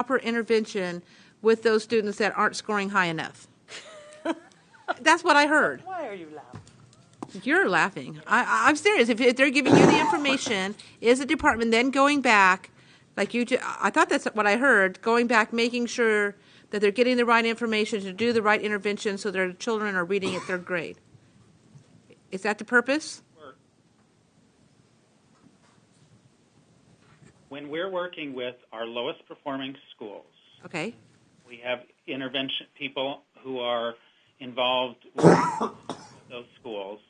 proper intervention with those students that aren't scoring high enough. That's what I heard. Why are you laughing? You're laughing. I'm serious. If they're giving you the information, is the department then going back, like I thought that's what I heard, going back, making sure that they're getting the right information to do the right intervention so their children are reading at third grade? Is that the purpose? When we're working with our lowest performing schools, Okay. we have intervention people who are involved with those schools.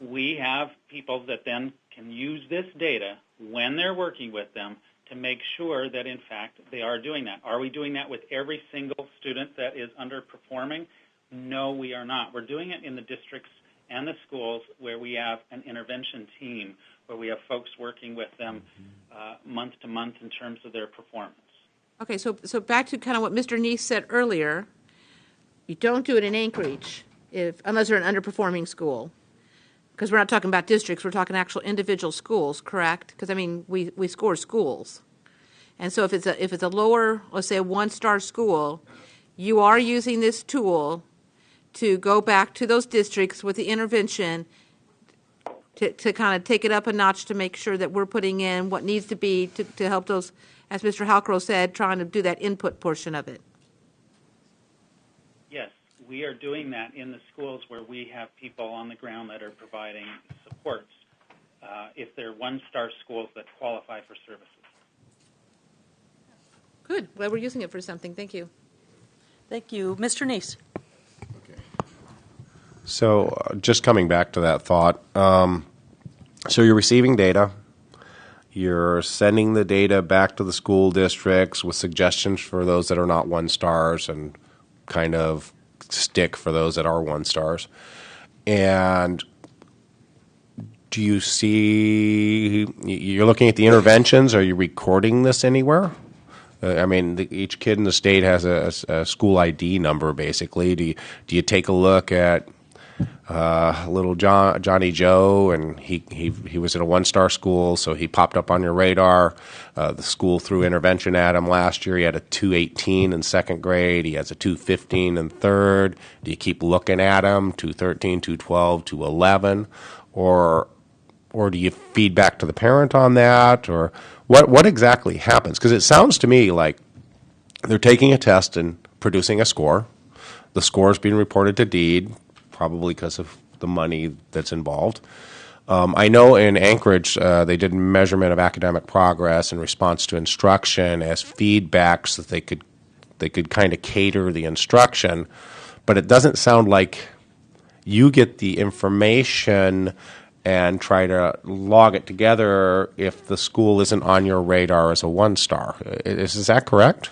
We have people that then can use this data when they're working with them to make sure that, in fact, they are doing that. Are we doing that with every single student that is underperforming? No, we are not. We're doing it in the districts and the schools where we have an intervention team, where we have folks working with them month to month in terms of their performance. Okay, so back to kind of what Mr. Neese said earlier, you don't do it in Anchorage unless they're an underperforming school. Because we're not talking about districts, we're talking actual individual schools, correct? Because, I mean, we score schools. And so if it's a lower, let's say a one-star school, you are using this tool to go back to those districts with the intervention to kind of take it up a notch to make sure that we're putting in what needs to be to help those, as Mr. Halcrow said, trying to do that input portion of it. Yes, we are doing that in the schools where we have people on the ground that are providing supports if they're one-star schools that qualify for services. Good. Well, we're using it for something. Thank you. Thank you. Mr. Neese. So just coming back to that thought, so you're receiving data, you're sending the data back to the school districts with suggestions for those that are not one stars and kind of stick for those that are one stars. And do you see, you're looking at the interventions, are you recording this anywhere? I mean, each kid in the state has a school ID number, basically. Do you take a look at little Johnny Joe, and he was in a one-star school, so he popped up on your radar. The school threw intervention at him last year. He had a 218 in second grade. He has a 215 in third. Do you keep looking at him, 213, 212, 211? Or do you feed back to the parent on that? Or what exactly happens? Because it sounds to me like they're taking a test and producing a score. The score is being reported to DEED, probably because of the money that's involved. I know in Anchorage they did measurement of academic progress in response to instruction as feedback so that they could kind of cater the instruction. But it doesn't sound like you get the information and try to log it together if the school isn't on your radar as a one-star. Is that correct?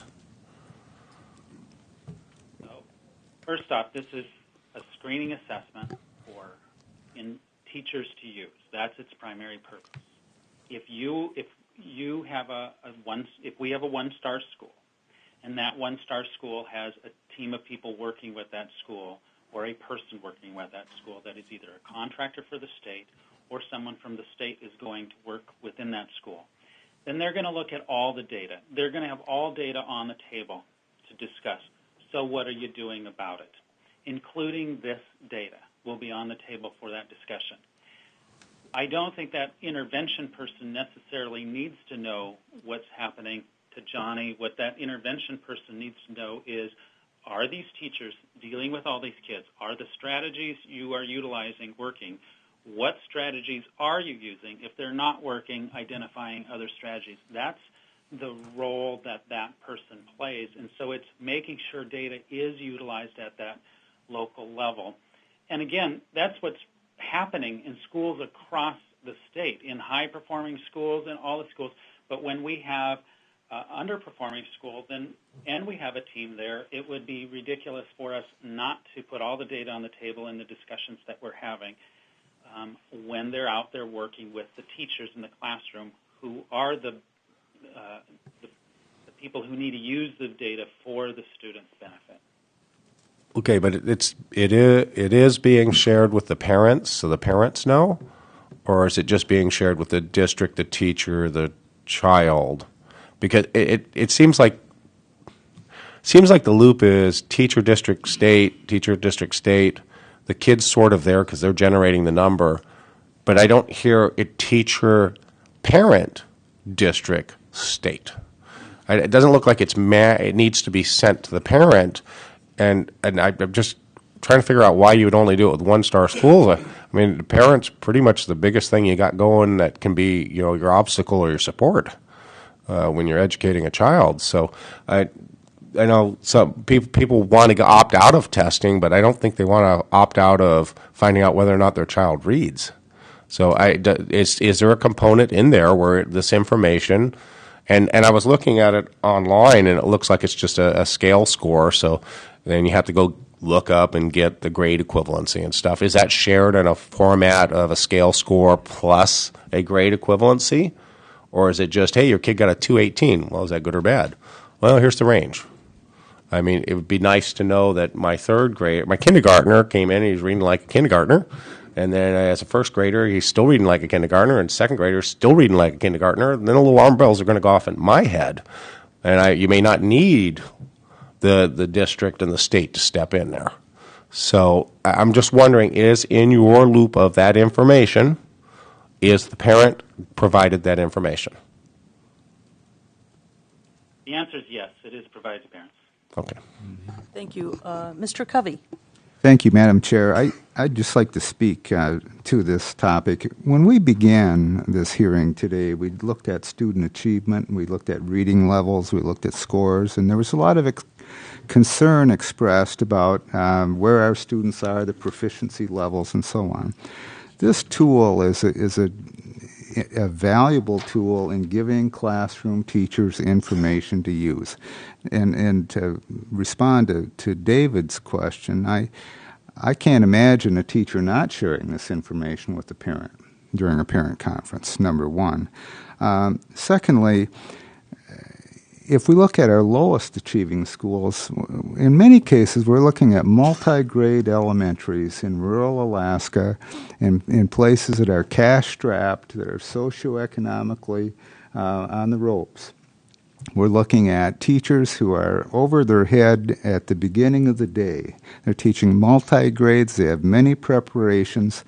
First off, this is a screening assessment for teachers to use. That's its primary purpose. If we have a one-star school, and that one-star school has a team of people working with that school, or a person working with that school that is either a contractor for the state or someone from the state is going to work within that school, then they're going to look at all the data. They're going to have all data on the table to discuss. So what are you doing about it? Including this data will be on the table for that discussion. I don't think that intervention person necessarily needs to know what's happening to Johnny. What that intervention person needs to know is, are these teachers dealing with all these kids? Are the strategies you are utilizing working? What strategies are you using? If they're not working, identifying other strategies. That's the role that person plays. And so it's making sure data is utilized at that local level. And again, that's what's happening in schools across the state, in high-performing schools and all the schools. But when we have underperforming schools and we have a team there, it would be ridiculous for us not to put all the data on the table in the discussions that we're having when they're out there working with the teachers in the classroom, who are the people who need to use the data for the students' benefit. Okay, but it is being shared with the parents, so the parents know, or is it just being shared with the district, the teacher, the child, Because it seems like the loop is teacher, district, state, teacher, district, state. The kid's sort of there because they're generating the number, but I don't hear it teacher, parent, district, state. It doesn't look like it needs to be sent to the parent, and I'm just trying to figure out why you would only do it with one-star schools. I mean, the parent's pretty much the biggest thing you got going that can be, your obstacle or your support when you're educating a child. So I know some people want to opt out of testing, but I don't think they want to opt out of finding out whether or not their child reads. So is there a component in there where this information, and I was looking at it online, and it looks like it's just a scale score, so then you have to go look up and get the grade equivalency and stuff. Is that shared in a format of a scale score plus a grade equivalency? Or is it just, hey, your kid got a 218. Well, is that good or bad? Well, here's the range. I mean, it would be nice to know that my kindergartner came in and he's reading like a kindergartner. And then as a first grader, he's still reading like a kindergartner. And second grader, still reading like a kindergartner. And then the little alarm bells are going to go off in my head. And you may not need the district and the state to step in there. So I'm just wondering, is in your loop of that information, is the parent provided that information? The answer is yes. It is provided to parents. Okay. Thank you. Mr. Covey. Thank you, Madam Chair. I'd just like to speak to this topic. When we began this hearing today, we looked at student achievement, we looked at reading levels, we looked at scores, and there was a lot of concern expressed about where our students are, the proficiency levels, and so on. This tool is a valuable tool in giving classroom teachers information to use. And to respond to David's question, I can't imagine a teacher not sharing this information with the parent during a parent conference, number one. Secondly, if we look at our lowest achieving schools, in many cases we're looking at multi-grade elementaries in rural Alaska, in places that are cash-strapped, that are socioeconomically on the ropes. We're looking at teachers who are over their head at the beginning of the day. They're teaching multi-grades, they have many preparations.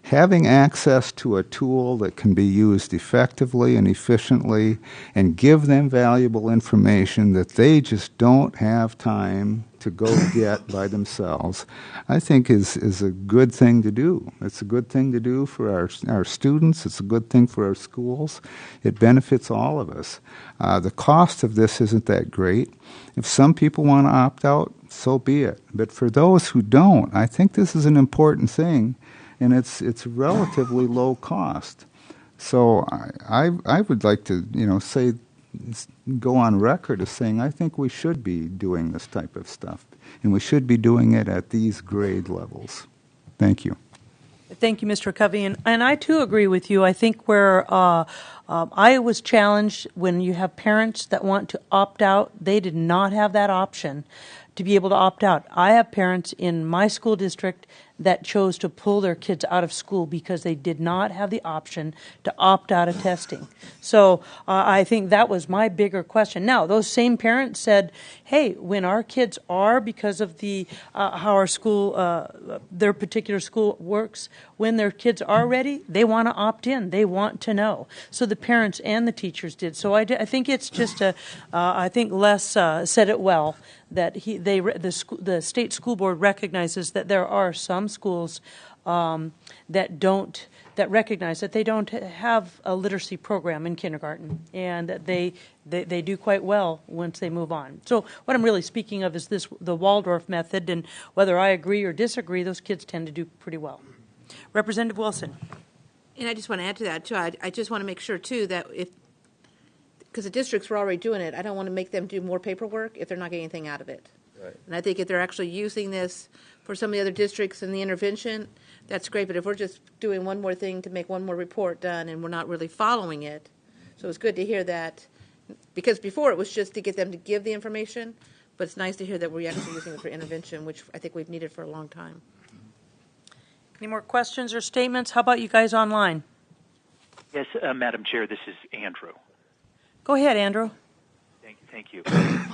Having access to a tool that can be used effectively and efficiently and give them valuable information that they just don't have time to go get by themselves, I think is a good thing to do. It's a good thing to do for our students. It's a good thing for our schools. It benefits all of us. The cost of this isn't that great. If some people want to opt out, so be it. But for those who don't, I think this is an important thing. And it's relatively low cost. So I would like to go on record as saying I think we should be doing this type of stuff, and we should be doing it at these grade levels. Thank you. Thank you, Mr. Covey. And I, too, agree with you. I think where I was challenged when you have parents that want to opt out, they did not have that option to be able to opt out. I have parents in my school district that chose to pull their kids out of school because they did not have the option to opt out of testing. So I think that was my bigger question. Now, those same parents said, hey, when our kids are, because of the how our school, their particular school works, when their kids are ready, they want to opt in. They want to know. So the parents and the teachers did. So I think it's just I think Les said it well, that the state school board recognizes that there are some schools that recognize that they don't have a literacy program in kindergarten, and that they do quite well once they move on. So what I'm really speaking of is the Waldorf method, and whether I agree or disagree, those kids tend to do pretty well. Representative Wilson. And I just want to add to that, too. I just want to make sure, too, that because the districts were already doing it, I don't want to make them do more paperwork if they're not getting anything out of it. Right. And I think if they're actually using this for some of the other districts in the intervention, that's great. But if we're just doing one more thing to make one more report done and we're not really following it, so it's good to hear that. Because before it was just to get them to give the information, but it's nice to hear that we're actually using it for intervention, which I think we've needed for a long time. Any more questions or statements? How about you guys online? Yes, Madam Chair, this is Andrew. Go ahead, Andrew. Thank you.